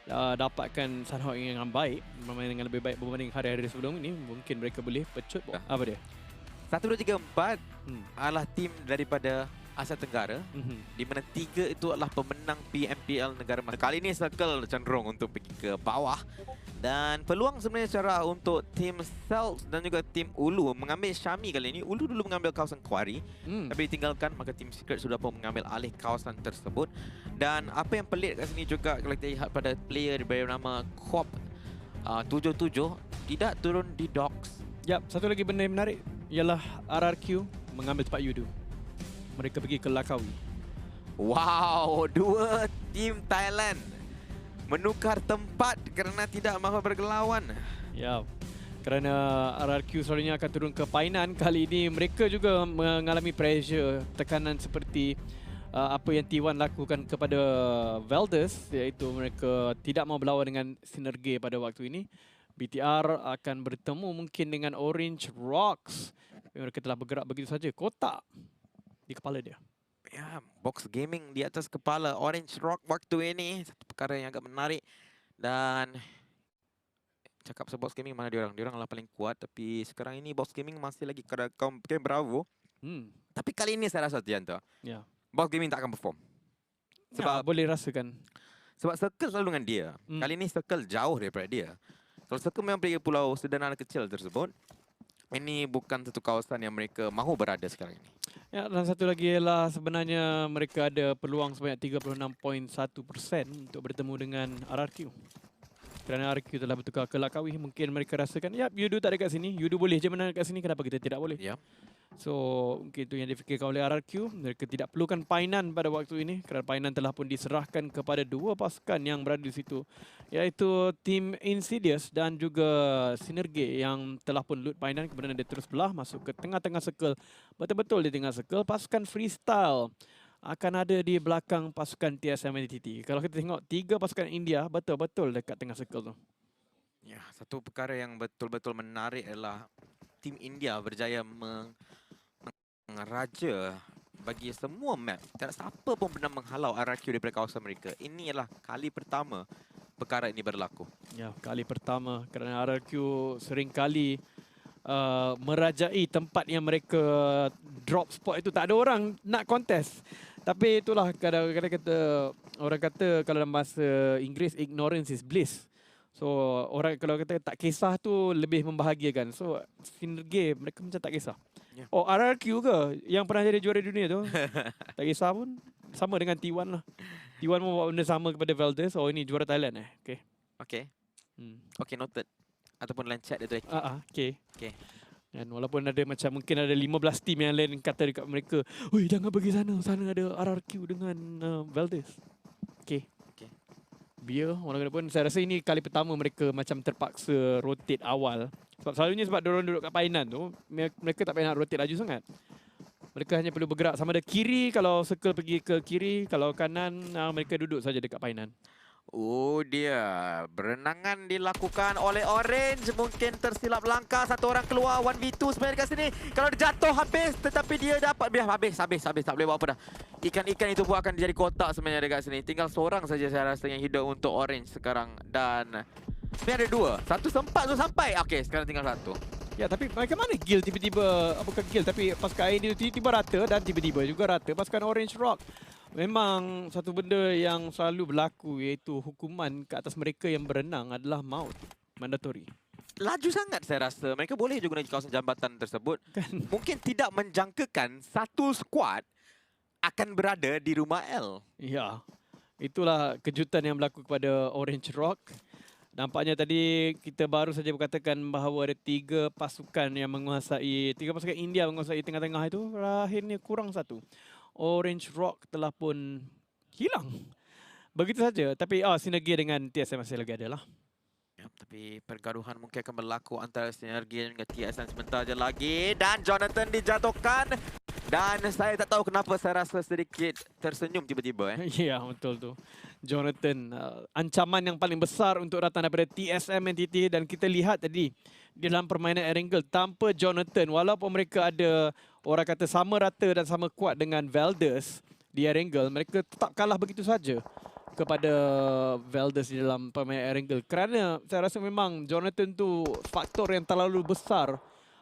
dapatkan Sanhok yang baik, bermain dengan lebih baik berbanding hari-hari sebelum ini, mungkin mereka boleh pecut. Apa dia? 1, 2, 3, 4 Hmm. adalah tim daripada Asia Tenggara, di mana 3 itu adalah pemenang PMPL negara mana. Kali ini Circle cenderung untuk pergi ke bawah. Dan peluang sebenarnya cerah untuk tim Celts dan juga tim Ulu mengambil Syami kali ini. Ulu dulu mengambil kawasan Quarry, tapi ditinggalkan, maka tim Secret sudah pun mengambil alih kawasan tersebut. Dan apa yang pelik kat sini juga, kalau kita lihat pada player bernama Corp 77 tidak turun di docks. Yap, satu lagi benda yang menarik ialah RRQ mengambil tempat Yudu. Mereka pergi ke Lakawi. Wow, 2 tim Thailand menukar tempat kerana tidak mahu bergelawan. Ya, kerana RRQ selalunya akan turun ke Painan. Kali ini mereka juga mengalami pressure, tekanan seperti apa yang T1 lakukan kepada Valdez, iaitu mereka tidak mahu berlawan dengan Sinergi pada waktu ini. BTR akan bertemu mungkin dengan Orange Rocks. Mereka telah bergerak begitu saja, kotak di kepala dia. Ya, box gaming di atas kepala Orange Rock waktu ini, satu perkara yang agak menarik. Dan cakap pasal box gaming, mana diorang? Diorang adalah paling kuat, tapi sekarang ini box gaming masih lagi kepada kaum Bravo. Tapi kali ini saya rasa Tianto, Ya. box gaming tak akan perform. Sebab boleh rasakan. Sebab Circle selalu dengan dia. Kali ini Circle jauh daripada dia. Kalau Circle memang pergi pulau sederhana kecil tersebut, ini bukan satu kawasan yang mereka mahu berada sekarang ini. Ya, dan satu lagi ialah sebenarnya mereka ada peluang sebanyak 36.1% untuk bertemu dengan RRQ. Kerana RRQ telah bertukar ke Lakawi, mungkin mereka rasakan, ya, Yudu tak ada kat sini. Yudu boleh je menang kat sini, kenapa kita tidak boleh? Ya. So, mungkin itu yang difikirkan oleh RRQ. Mereka tidak perlukan Painan pada waktu ini kerana Painan telah pun diserahkan kepada 2 pasukan yang berada di situ, iaitu tim Insidious dan juga Sinergi yang telah pun loot Painan. Kemudian dia terus belah masuk ke tengah-tengah circle. Betul-betul di tengah circle. Pasukan Freestyle akan ada di belakang pasukan TSM NTT. Kalau kita tengok 3 pasukan India betul-betul dekat tengah circle tu. Ya, satu perkara yang betul-betul menarik adalah tim India berjaya meraja bagi semua map. Tak siapa pun pernah menghalau RRQ daripada kawasan mereka. Ini adalah kali pertama perkara ini berlaku. Ya, kali pertama kerana RRQ seringkali merajai tempat yang mereka drop spot itu. Tak ada orang nak kontes. Tapi itulah kadang-kadang kata, orang kata kalau dalam bahasa Inggeris, ignorance is bliss. So orang kalau kata tak kisah tu lebih membahagiakan. So Sinergi mereka macam tak kisah. Ya. Oh, RRQ ke yang pernah jadi juara dunia tu? Tak kisah pun. Sama dengan T1 lah. T1 pun buat benda sama kepada Valdez. Oh, ini juara Thailand Okay. Okay. Okay, noted. Ataupun dalam chat dia tu. Okay. Okay. Dan walaupun ada macam mungkin ada 15 tim yang lain kata dekat mereka, "Oi, jangan pergi sana. Sana ada RRQ dengan Valdez." Okay. Biar walaupun saya rasa ini kali pertama mereka macam terpaksa rotate awal. Sebab selalunya sebab diorang duduk kat Painan tu, mereka tak payah nak rotate laju sangat. Mereka hanya perlu bergerak sama ada kiri, kalau circle pergi ke kiri, kalau kanan mereka duduk saja dekat Painan. Oh, dia berenangan dilakukan oleh Orange. Mungkin tersilap langkah, satu orang keluar, 1v2 sebenarnya dekat sini. Kalau dia jatuh habis, tetapi dia dapat habis, tak boleh buat apa dah. Ikan-ikan itu pun akan jadi kotak sebenarnya dekat sini. Tinggal seorang saja saya rasa yang hidup untuk Orange sekarang. Dan sebenarnya ada 2. Satu sempat tu sampai. Okey, sekarang tinggal 1. Ya, tapi bagaimana Gil tiba-tiba, bukan Gil tapi pasukan AID tiba-tiba rata dan tiba-tiba juga rata pasukan Orange Rock. Memang satu benda yang selalu berlaku iaitu hukuman ke atas mereka yang berenang adalah maut. Mandatory. Laju sangat saya rasa. Mereka boleh juga di kawasan jambatan tersebut. Kan? Mungkin tidak menjangkakan satu squad akan berada di rumah L. Ya, itulah kejutan yang berlaku kepada Orange Rock. Nampaknya tadi kita baru saja berkatakan bahawa ada 3 pasukan yang menguasai, 3 pasukan India menguasai tengah-tengah itu. Akhirnya kurang 1. Orange Rock telah pun hilang. Begitu saja. Tapi Sinergi dengan TSM masih lagi ada lah. Ya, tapi pergaduhan mungkin akan berlaku antara Sinergi dengan TSM sebentar je lagi. Dan Jonathan dijatuhkan. Dan saya tak tahu kenapa saya rasa sedikit tersenyum tiba-tiba. Ya, betul tu. Jonathan, ancaman yang paling besar untuk datang daripada TSM NTT. Dan kita lihat tadi di dalam permainan Erangel tanpa Jonathan, walaupun mereka ada orang kata sama rata dan sama kuat dengan Valdez di Erangel, mereka tetap kalah begitu saja. kepada Valdez di dalam permainan Erangel. Kerana saya rasa memang Jonathan tu faktor yang terlalu besar.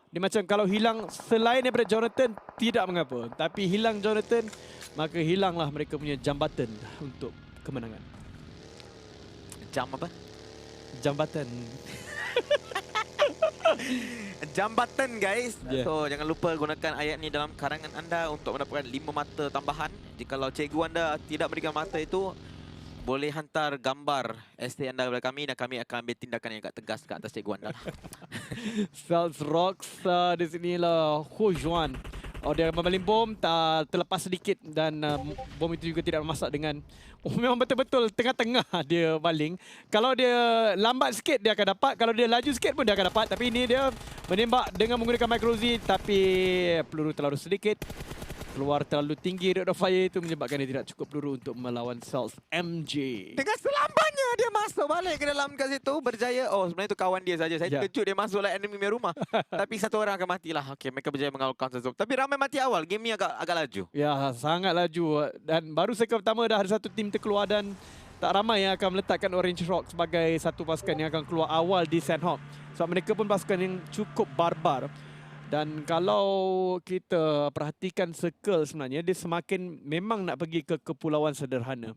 Dia macam kalau hilang selain daripada Jonathan, tidak mengapa. Tapi hilang Jonathan, maka hilanglah mereka punya jambatan untuk kemenangan. Jam apa? Jambatan. Jambatan guys. Yeah. So jangan lupa gunakan ayat ni dalam karangan anda untuk mendapatkan 5 mata tambahan. Jikalau cikgu anda tidak berikan mata itu, boleh hantar gambar estate anda kepada kami dan kami akan ambil tindakan yang agak tegas ke atas cikgu anda. Cells Rocks di sini lah Hu Juan. Oh, dia membaling bom terlepas sedikit dan bom itu juga tidak memasak dengan memang betul-betul tengah-tengah dia baling. Kalau dia lambat sikit dia akan dapat, kalau dia laju sikit pun dia akan dapat. Tapi ini dia menembak dengan menggunakan micro Z tapi peluru terlalu sedikit. Keluar terlalu tinggi rate of fire itu menyebabkan dia tidak cukup peluru untuk melawan Cells MJ. Dengan selamanya dia masuk balik ke dalam kat situ berjaya. Oh, sebenarnya itu kawan dia saja. Saya terkejut dia masuk lah enemy punya rumah. Tapi satu orang akan matilah. Okey, mereka berjaya mengalahkan sesuatu. Tapi ramai mati awal. Game ni agak laju. Ya, sangat laju dan baru circle pertama dah ada satu tim terkeluar dan tak ramai yang akan meletakkan Orange Rock sebagai satu pasukan yang akan keluar awal di Sandhawk. Sebab mereka pun pasukan yang cukup barbar. Dan kalau kita perhatikan circle sebenarnya, dia semakin memang nak pergi ke kepulauan sederhana.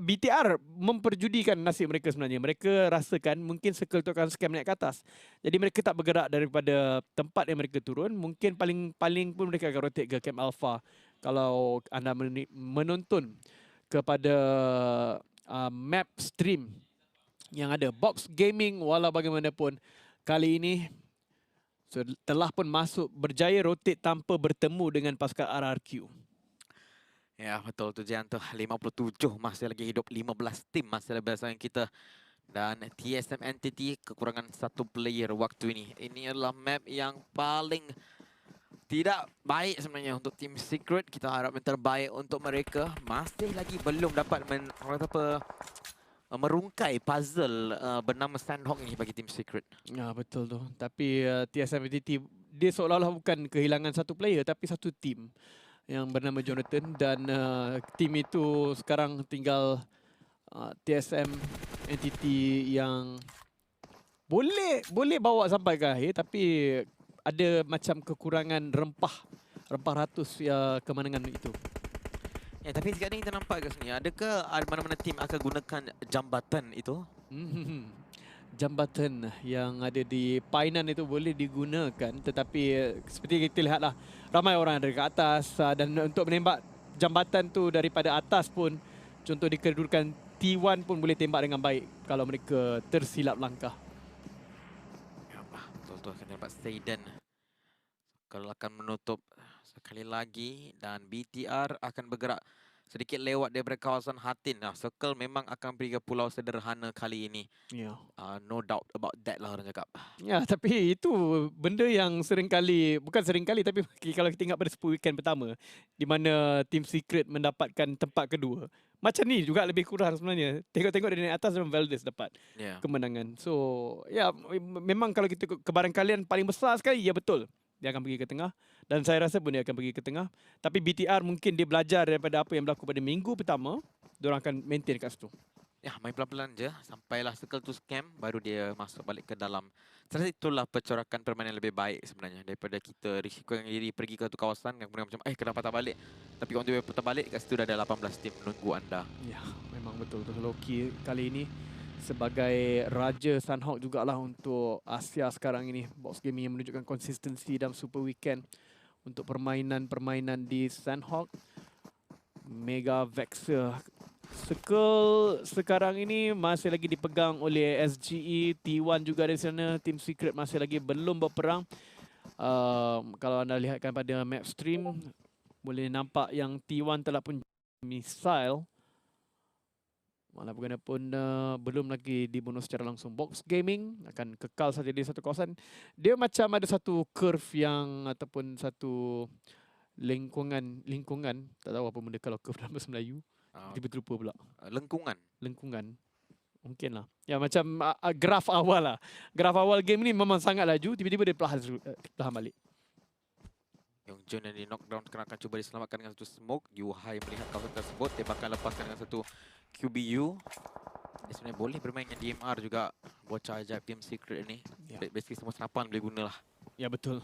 BTR memperjudikan nasib mereka sebenarnya. Mereka rasakan mungkin circle tu akan scam naik ke atas. Jadi mereka tak bergerak daripada tempat yang mereka turun. Mungkin paling pun mereka akan rotate ke Camp Alpha. Kalau anda menonton kepada map stream yang ada Box Gaming, walau bagaimanapun kali ini telah pun masuk berjaya rotate tanpa bertemu dengan pasukan RRQ. Ya, betul tu Jian tu. 57 masih lagi hidup, 15 tim masih lagi bersama kita. Dan TSM Entity kekurangan satu player waktu ini. Ini adalah map yang paling tidak baik sebenarnya untuk Team Secret. Kita harap yang terbaik untuk mereka. Masih lagi belum dapat merungkai puzzle bernama Sandhawk ni bagi Team Secret. Ya, betul tu. Tapi TSM Entity dia seolah-olah bukan kehilangan satu player tapi satu tim yang bernama Jonathan dan tim itu sekarang tinggal TSM Entity yang boleh bawa sampai ke akhir tapi ada macam kekurangan rempah ratus kemenangan itu. Ya, tapi sekarang ni kita nampak kat sini, adakah mana-mana tim akan gunakan jambatan itu? Jambatan yang ada di Painan itu boleh digunakan, tetapi seperti kita lihatlah ramai orang dari ke atas dan untuk menembak jambatan tu daripada atas pun, contoh di kedudukan T1 pun boleh tembak dengan baik kalau mereka tersilap langkah. Ya, betul-betul akan dapat Zayden. Kalau akan menutup sekali lagi dan BTR akan bergerak sedikit lewat daripada kawasan Hatin. Circle memang akan pergi ke pulau sederhana kali ini. Ya. No doubt about that lah orang cakap. Ya, tapi itu benda yang bukan seringkali tapi kalau kita ingat pada 10 weekend pertama di mana Team Secret mendapatkan tempat kedua. Macam ni juga lebih kurang sebenarnya. Tengok-tengok dari atas dan Valdez dapat kemenangan. So, ya memang kalau kita kebarangkalian paling besar sekali, ya betul. Dia akan pergi ke tengah dan saya rasa pun dia akan pergi ke tengah. Tapi BTR mungkin dia belajar daripada apa yang berlaku pada minggu pertama. Diorang akan maintain kat situ. Ya, main pelan-pelan je. Sampailah circle tu scam, baru dia masuk balik ke dalam. Saya rasa itulah percorakan permainan lebih baik sebenarnya. Daripada kita risikokan diri pergi ke tu kawasan yang kemudian macam, kenapa tak balik? Tapi on the way patah balik, kat situ dah ada 18 tim menunggu anda. Ya, memang betul-betul Loki kali ini sebagai Raja Sandhawk jugalah untuk Asia sekarang ini. Box Gaming yang menunjukkan konsistensi dalam Super Weekend untuk permainan-permainan di Sandhawk. Mega Vexer. Circle sekarang ini masih lagi dipegang oleh SGE. T1 juga dari sana. Team Secret masih lagi belum berperang. Kalau anda lihatkan pada map stream, boleh nampak yang T1 telah pun missile. Malah bagaimanapun belum lagi dibunuh secara langsung. Box Gaming akan kekal saja di satu kawasan. Dia macam ada satu curve yang ataupun satu lingkungan. Tak tahu apa benda kalau curve dalam bahasa Melayu. Tiba-tiba terlupa pula. Lengkungan. Mungkin lah. Ya macam graf awal lah. Graf awal game ni memang sangat laju. Tiba-tiba dia perlahan balik. Yang Jun yang di knockdown sekarang akan cuba diselamatkan dengan satu smoke. Yuhai melihat kawasan tersebut. Tembakan lepaskan dengan satu QBU. Dia sebenarnya boleh bermain dengan DMR juga. Bocah ajaib Team Secret ni. Basically semua senapan boleh guna lah. Ya betul.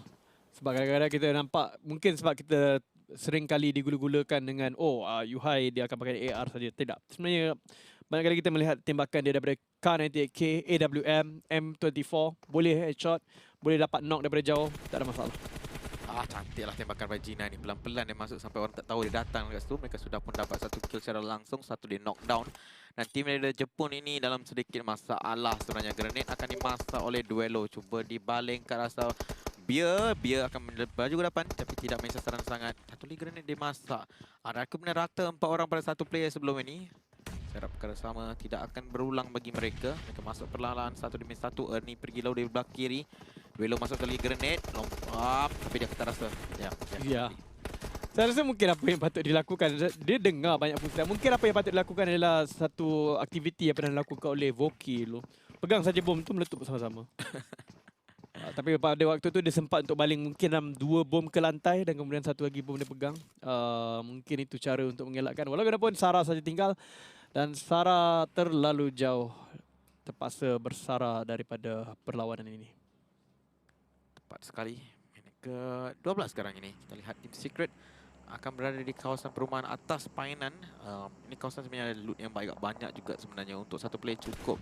Sebab kadang-kadang kita nampak, mungkin sebab kita sering kali digula-gulakan dengan Yuhai dia akan pakai AR saja. Tidak. Sebenarnya banyak kali kita melihat tembakan dia daripada K98K, AWM, M24, boleh headshot, boleh dapat knock daripada jauh, tak ada masalah. Cantik lah tembakan daripada Gina ni. Pelan-pelan dia masuk sampai orang tak tahu dia datang dekat situ. Mereka sudah pun dapat satu kill secara langsung, satu dia knockdown. Dan tim dari Jepun ini dalam sedikit masalah sebenarnya. Grenade akan dimasak oleh Duelo. Cuba dibaling ke arah Beer akan melaju ke depan tapi tidak main sasaran sangat. Satu lagi grenade dimasak. Aku benar rata 4 orang pada satu player sebelum ini. Saya harap perkara sama tidak akan berulang bagi mereka. Mereka masuk perlahan-lahan 1-1. Ernie pergi low dari belah kiri. Duelo masuk kali grenade. Lompat tapi dia kata rasa. Ya. Saya rasa mungkin apa yang patut dilakukan, dia dengar banyak pukulan. Mungkin apa yang patut dilakukan adalah satu aktiviti yang pernah dilakukan oleh Voki dulu. Pegang saja bom tu meletup bersama-sama. Tapi pada waktu tu dia sempat untuk baling mungkin dalam 2 bom ke lantai dan kemudian satu lagi bom dia pegang. Mungkin itu cara untuk mengelakkan. Walaupun Sarah saja tinggal dan Sarah terlalu jauh, terpaksa bersara daripada perlawanan ini. Tepat sekali. Minit ke-12 sekarang ini. Kita lihat Team Secret akan berada di kawasan perumahan atas Painan. Ini kawasan sebenarnya loot yang banyak juga sebenarnya. Untuk satu player cukup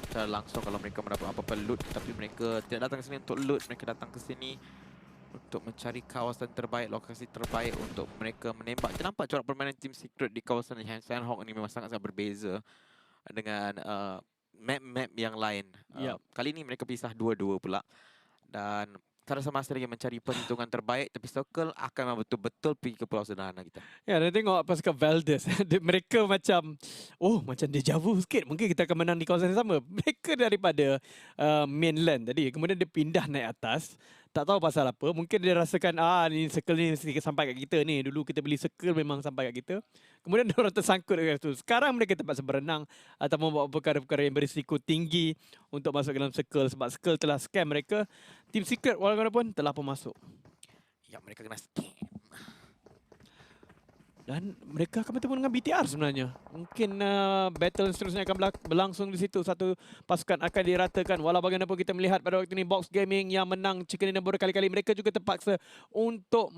secara langsung kalau mereka mendapat apa-apa loot. Tapi mereka tidak datang ke sini untuk loot. Mereka datang ke sini untuk mencari kawasan terbaik, lokasi terbaik untuk mereka menembak. Kita nampak corak permainan Team Secret di kawasan Sandhawk ini memang sangat-sangat berbeza dengan map-map yang lain. Kali ini mereka pisah 2-2 pula. Dan Sarah masih lagi mencari perhitungan terbaik, tapi Circle akan betul-betul pergi ke Pulau Sederhana kita. Ya, dan tengok pasukan Valdez. Mereka macam deja vu sikit. Mungkin kita akan menang di kawasan yang sama. Mereka daripada mainland tadi. Kemudian dia pindah naik atas. Tak tahu pasal apa. Mungkin dia rasakan, ni circle ni sampai kat kita ni. Dulu kita beli circle memang sampai kat kita. Kemudian dia orang tersangkut dekat situ. Sekarang mereka terpaksa berenang atau membawa perkara-perkara yang berisiko tinggi untuk masuk ke dalam circle. Sebab circle telah scam mereka. Team Secret walaupun telah pun masuk. Ya, mereka kena scam. Dan mereka akan bertemu dengan BTR sebenarnya. Mungkin battle seterusnya akan berlangsung di situ. Satu pasukan akan diratakan. Walau bagaimanapun kita melihat pada waktu ini Box Gaming yang menang Chicken Dinner berkali-kali. Mereka juga terpaksa untuk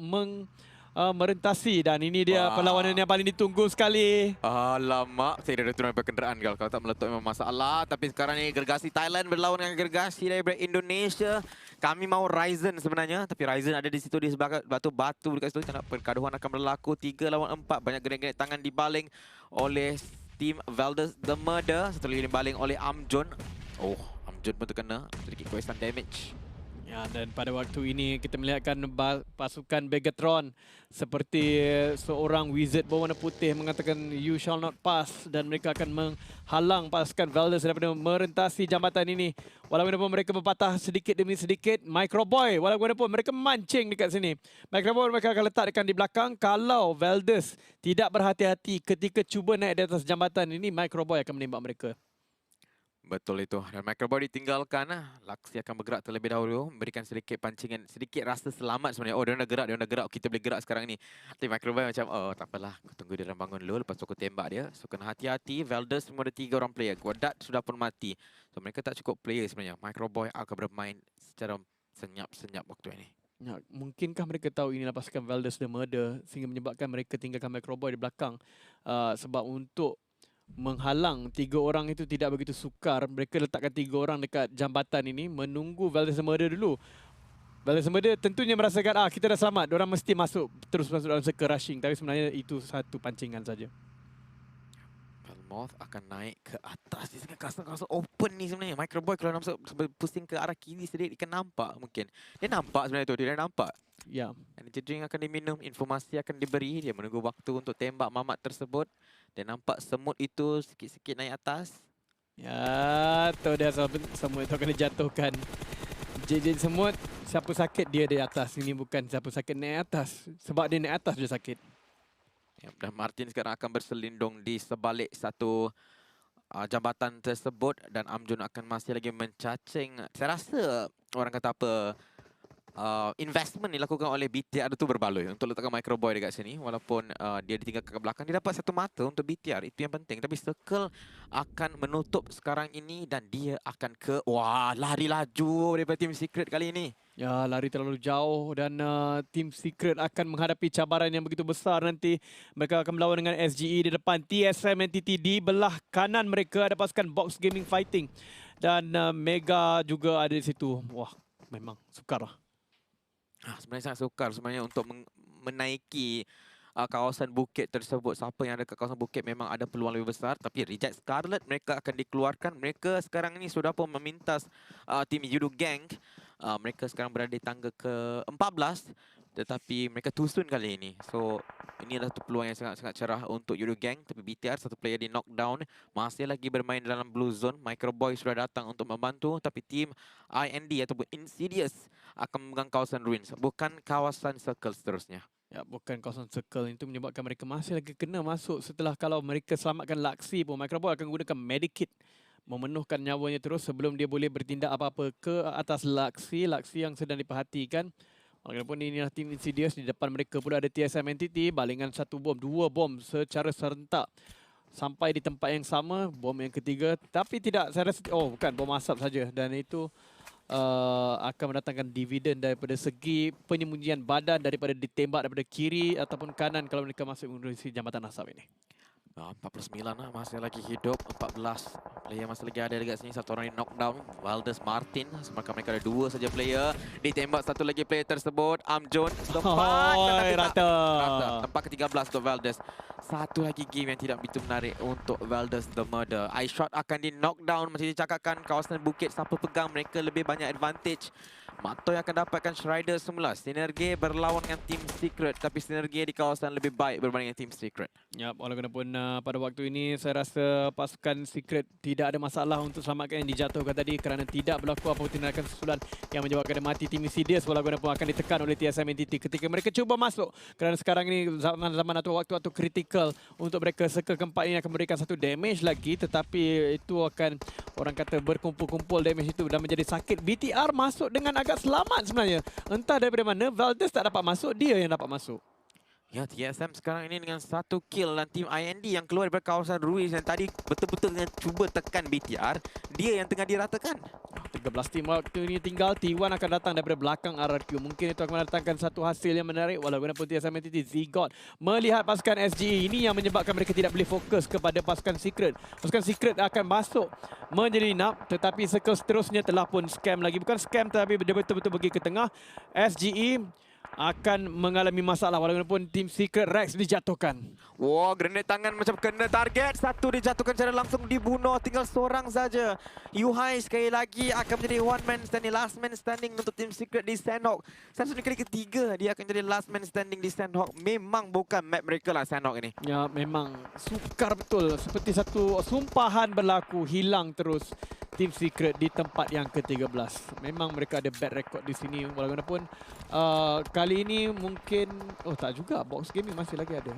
merentasi. Dan ini dia perlawanan yang paling ditunggu sekali. Alamak, saya dah turun daripada kenderaan kalau tak meletup memang masalah. Tapi sekarang ni gergasi Thailand berlawan dengan gergasi daripada Indonesia. Kami mahu Ryzen sebenarnya, tapi Ryzen ada di situ di sebelah batu dekat situ. Pergaduhan akan berlaku 3 lawan 4. Banyak grenade tangan dibaling oleh tim Valdez The Murder. Satu lagi dibaling oleh Amjon. Amjon pun terkena sedikit kesan damage. Ya, dan pada waktu ini kita melihatkan pasukan Begatron seperti seorang wizard berwarna putih mengatakan you shall not pass, dan mereka akan menghalang pasukan Valdez daripada merentasi jambatan ini. Walaupun mereka berpatah sedikit demi sedikit, Microboy walaupun mereka mancing dekat sini. Microboy mereka akan letakkan di belakang. Kalau Valdez tidak berhati-hati ketika cuba naik di atas jambatan ini, Microboy akan menembak mereka. Betul itu. Dan Microboy ditinggalkan. Laksi akan bergerak terlebih dahulu. Memberikan sedikit pancingan, sedikit rasa selamat sebenarnya. Dia nak gerak. Kita boleh gerak sekarang ni. Tapi Microboy macam, tak apalah. Aku tunggu dia bangun dulu. Lepas tu aku tembak dia. So kena hati-hati. Valdez semua ada 3 orang player. Guadat sudah pun mati. So mereka tak cukup player sebenarnya. Microboy akan bermain secara senyap-senyap waktu ini. Ya, mungkinkah mereka tahu inilah pasukan Valdez The Murder sehingga menyebabkan mereka tinggalkan Microboy di belakang. Sebab untuk menghalang 3 orang itu tidak begitu sukar. Mereka letakkan 3 orang dekat jambatan ini menunggu Valdez The Murder dulu. Valdez The Murder tentunya merasakan kita dah selamat. Diorang mesti terus masuk dalam circle rushing. Tapi sebenarnya itu satu pancingan saja. Velmoth akan naik ke atas. Di sini kawasan open ni sebenarnya. Microboy kalau nak pusing ke arah kiri sedikit, dia akan nampak mungkin. Dia nampak sebenarnya tu. Dia nampak. Ya. Energy drink akan diminum, informasi akan diberi. Dia menunggu waktu untuk tembak mamat tersebut. Dia nampak semut itu sikit-sikit naik atas. Ya, tu dia semut itu akan dijatuhkan. JJ semut, siapa sakit dia di atas. Ini bukan siapa sakit naik atas. Sebab dia naik atas dia sakit. Dan Martin sekarang akan berselindung di sebalik satu jambatan tersebut. Dan Amjun akan masih lagi mencacing. Saya rasa orang kata apa, investment dilakukan oleh BTR itu berbaloi untuk letakkan Microboy dekat sini. Walaupun dia ditinggalkan ke belakang, dia dapat satu mata untuk BTR, itu yang penting. Tapi Circle akan menutup sekarang ini dan dia akan wah, lari laju daripada Team Secret kali ini. Ya, lari terlalu jauh dan Team Secret akan menghadapi cabaran yang begitu besar nanti. Mereka akan melawan dengan SGE di depan. TSM NTT di belah kanan mereka ada pasukan Box Gaming Fighting. Dan Mega juga ada di situ. Wah, memang sukar lah. Sebenarnya sangat sukar sebenarnya untuk menaiki kawasan bukit tersebut. Siapa yang ada kat kawasan bukit memang ada peluang lebih besar. Tapi Reject Scarlet mereka akan dikeluarkan. Mereka sekarang ini sudah pun memintas tim Yudo Gang. Mereka sekarang berada di tangga ke-14. Tetapi mereka tusun kali ini. So ini adalah satu peluang yang sangat-sangat cerah untuk Yudo Gang. Tapi BTR satu player di knockdown. Masih lagi bermain dalam blue zone. Microboy sudah datang untuk membantu. Tapi tim IND ataupun Insidious akan memegang kawasan ruins. Bukan kawasan circle seterusnya. Ya, bukan kawasan circle itu menyebabkan mereka masih lagi kena masuk setelah kalau mereka selamatkan Laxi pun. Microboy akan gunakan Medikit. Memenuhkan nyawanya terus sebelum dia boleh bertindak apa-apa ke atas Laxi. Laxi yang sedang diperhatikan. Walaupun inilah tim Insidious, di depan mereka pula ada TSM NTT. Balingan 1 bom, 2 bom secara serentak. Sampai di tempat yang sama, bom yang ketiga. Tapi tidak, saya rasa, oh bukan, bom asap saja. Dan itu akan mendatangkan dividen daripada segi penyembunyian badan daripada ditembak daripada kiri ataupun kanan kalau mereka masuk menerusi jambatan asap ini. 49 lah, masih lagi hidup. 14 player masih lagi ada dekat sini. Satu orang di knockdown, Valdez Martin. Sementara mereka ada 2 saja player. Ditembak satu lagi player tersebut, Amjon. Rata. Tempat ke-13 untuk Valdez. Satu lagi game yang tidak begitu menarik untuk Valdez The Murder. iShot akan di knockdown. Macam dicakapkan, kawasan bukit siapa pegang mereka lebih banyak advantage. Matoy akan dapatkan Shrider semula. Sinergi berlawan dengan Team Secret. Tapi sinergi di kawasan lebih baik berbanding dengan Team Secret. Ya, walaupun pada waktu ini saya rasa pasukan Secret tidak ada masalah untuk selamatkan yang dijatuhkan tadi kerana tidak berlaku apa tindakan susulan yang menyebabkan dia mati. Tim Insidious walaupun akan ditekan oleh TSM NTT ketika mereka cuba masuk. Kerana sekarang ini zaman-zaman atau waktu-waktu kritikal untuk mereka. Circle keempat ini akan memberikan satu damage lagi. Tetapi itu akan orang kata berkumpul-kumpul damage itu dan menjadi sakit. BTR masuk dengan agak selamat sebenarnya. Entah daripada mana, Valdez tak dapat masuk, dia yang dapat masuk. Ya, TSM sekarang ini dengan 1 kill dan tim IND yang keluar daripada kawasan ruins yang tadi betul-betul dengan cuba tekan BTR, dia yang tengah diratakan. 13 tim waktu ini tinggal. T1 akan datang daripada belakang RRQ. Mungkin itu akan mendatangkan satu hasil yang menarik walaupun TSM NTT Zigot melihat pasukan SGE ini yang menyebabkan mereka tidak boleh fokus kepada pasukan Secret. Pasukan Secret akan masuk menyelinap tetapi circle seterusnya telah pun scam lagi. Bukan scam tapi dia betul-betul pergi ke tengah. SGE akan mengalami masalah walaupun tim Secret Rex dijatuhkan. Wah, grenade tangan macam kena target. Satu dijatuhkan secara langsung dibunuh. Tinggal seorang saja. Yuhai sekali lagi akan menjadi one man standing, last man standing untuk tim Secret di Sandhawk. Satu kali ketiga dia akan jadi last man standing di Sandhawk. Memang bukan map mereka lah Sandhawk ini. Ya, memang sukar betul. Seperti satu sumpahan berlaku, hilang terus tim Secret di tempat yang ke-13. Memang mereka ada bad record di sini walaupun kali ini mungkin tak juga, Box Gaming masih lagi ada.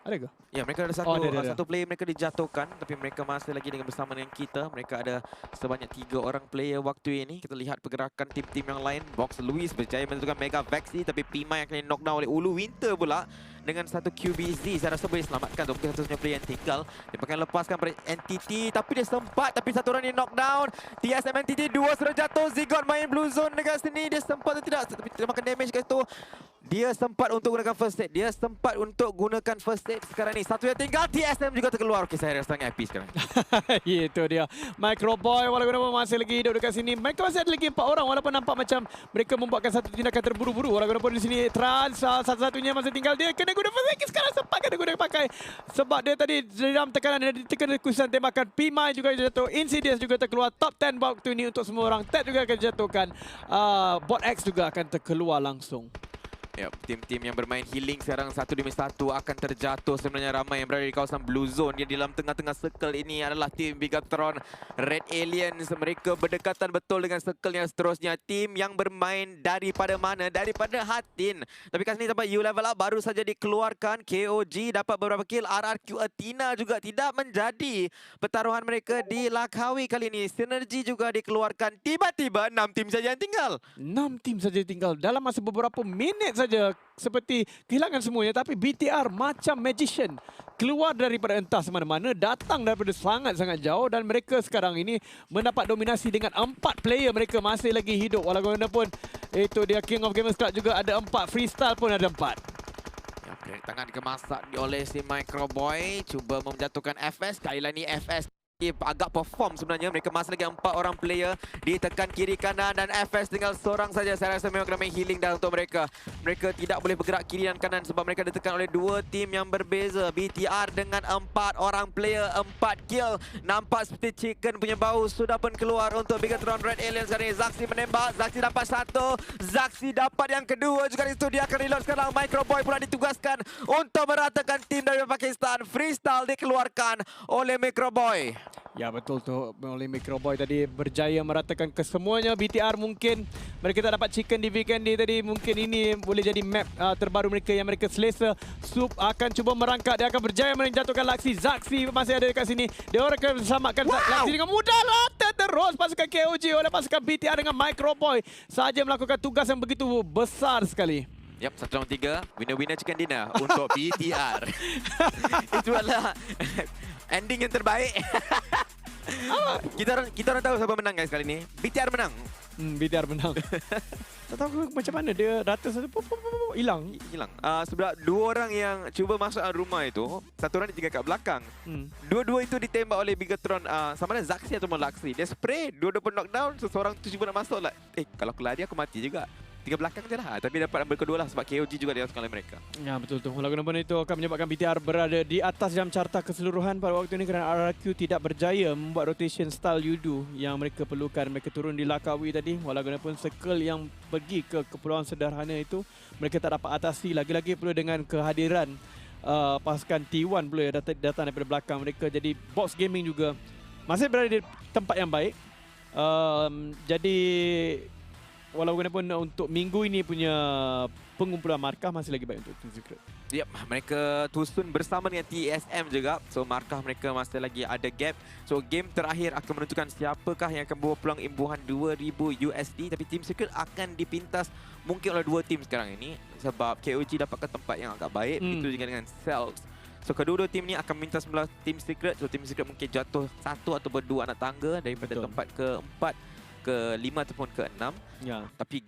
Ada ke? Ya, mereka ada satu player mereka dijatuhkan tapi mereka masih lagi dengan bersama dengan kita. Mereka ada sebanyak 3 orang player waktu ini. Kita lihat pergerakan tim-tim yang lain. Box Luis berjaya menentukan Mega Vexi tapi Pima yang kena knockdown oleh Ulu Winter pula dengan satu QBZ. Saya rasa boleh selamatkan untuk satu-satunya player yang tinggal. Dia akan lepaskan pada NTT tapi dia sempat tapi satu orang di knockdown. TSM NTT 2 sudah jatuh. Zigot main blue zone dekat sini. Dia sempat atau tidak tapi dia makan damage kat situ. Dia sempat untuk gunakan first aid. Sekarang ni satu yang tinggal. TSM juga terkeluar. Okey, saya rasa sangat happy sekarang. Itu dia. Microboy walaupun masih lagi hidup dekat sini. Mereka masih ada lagi 4 orang walaupun nampak macam mereka membuatkan satu tindakan terburu-buru. Walaupun di sini Trans satu-satunya masih tinggal. Dia kena guna first aid. Sekarang sempat kena guna pakai. Sebab dia tadi dalam tekanan dan ditekan kekuatan tembakan. Pima juga jatuh. Insidious juga terkeluar. Top 10 waktu ini untuk semua orang. Ted juga akan jatuhkan. Bot X juga akan terkeluar langsung. Ya, tim-tim yang bermain healing sekarang 1 demi 1 akan terjatuh. Sebenarnya ramai yang berada di kawasan Blue Zone. Yang di dalam tengah-tengah circle ini adalah tim Bigatron Red Aliens. Mereka berdekatan betul dengan circle yang seterusnya. Tim yang bermain daripada mana? Daripada Hatin. Tapi kat sini sampai U level up baru saja dikeluarkan. KOG dapat beberapa kill. RRQ Athena juga tidak menjadi pertaruhan mereka di Langkawi kali ini. Sinergi juga dikeluarkan. Tiba-tiba 6 tim saja yang tinggal. 6 tim saja tinggal dalam masa beberapa minit saja, seperti kehilangan semuanya. Tapi BTR macam magician keluar daripada entah semana-mana, datang daripada sangat-sangat jauh, dan mereka sekarang ini mendapat dominasi dengan 4 player mereka masih lagi hidup. Walaupun itu dia King of Gamers Club juga ada 4, freestyle pun ada 4. Tangan dikemasak oleh si Microboy. Cuba menjatuhkan FS. Kali ini FS agak perform sebenarnya. Mereka masih lagi 4 orang player. Ditekan kiri kanan dan FS tinggal seorang saja. Saya rasa memang kena main healing dah untuk mereka. Mereka tidak boleh bergerak kiri dan kanan sebab mereka ditekan oleh 2 tim yang berbeza. BTR dengan 4 orang player, 4 kill. Nampak seperti chicken punya bau sudah pun keluar untuk Bigatron Red Aliens hari ini. Zaxi menembak. Zaxi dapat 1. Zaxi dapat yang kedua juga di situ. Dia akan reload sekarang. Microboy pula ditugaskan untuk meratakan tim dari Pakistan. Freestyle dikeluarkan oleh Microboy. Ya betul tu, oleh Microboy tadi berjaya meratakan kesemuanya. BTR mungkin mereka tak dapat chicken di weekend ni tadi. Mungkin ini boleh jadi map terbaru mereka yang mereka selesa. Sup akan cuba merangkak, dia akan berjaya menjatuhkan Laxi. Zaxi masih ada dekat sini. Dia orang akan selamatkan Laxi dengan mudah. Rata terus pasukan KOG oleh pasukan BTR dengan Microboy saja melakukan tugas yang begitu besar sekali. Yap, 1 round 3. Winner-winner chicken dinner untuk BTR. Itu adalah ending yang terbaik. Kita orang tahu siapa menang guys kali ni. BTR menang. BTR menang. Tak tahu macam mana dia rata satu hilang. Sebab 2 orang yang cuba masuk rumah itu, 1 orang ditinggal kat belakang. Dua-dua itu ditembak oleh Bigatron, sama ada Zaxi atau Laxi. Dia spray, dua-dua pun knockdown. Seseorang tu cuba nak masuk lah. Kalau aku lari aku mati juga. Tinggal belakang je lah. Tapi dapat number kedua lah sebab KOG juga dilakukan oleh mereka. Ya betul tu. Walaupun itu akan menyebabkan BTR berada di atas jam carta keseluruhan pada waktu ini kerana RRQ tidak berjaya membuat rotation style Yudu yang mereka perlukan. Mereka turun di Langkawi tadi. Walaupun circle yang pergi ke Kepulauan Sederhana itu mereka tak dapat atasi. Lagi-lagi pula dengan kehadiran pasukan T1 pula yang datang daripada belakang mereka. Jadi Box Gaming juga masih berada di tempat yang baik. Jadi walaupun untuk minggu ini punya pengumpulan markah masih lagi baik untuk Team Secret. Yep, mereka tusun bersama dengan TSM juga. So markah mereka masih lagi ada gap. So game terakhir akan menentukan siapakah yang akan bawa peluang imbuhan 2000 USD. Tapi Team Secret akan dipintas mungkin oleh 2 tim sekarang ini. Sebab KOG dapatkan tempat yang agak baik. Begitu juga dengan Cells. So kedua-dua tim ni akan minta sebelah Team Secret. So Team Secret mungkin jatuh 1 atau 2 anak tangga daripada tempat ke-4, ke-5 ataupun ke-6. Ya. Tapi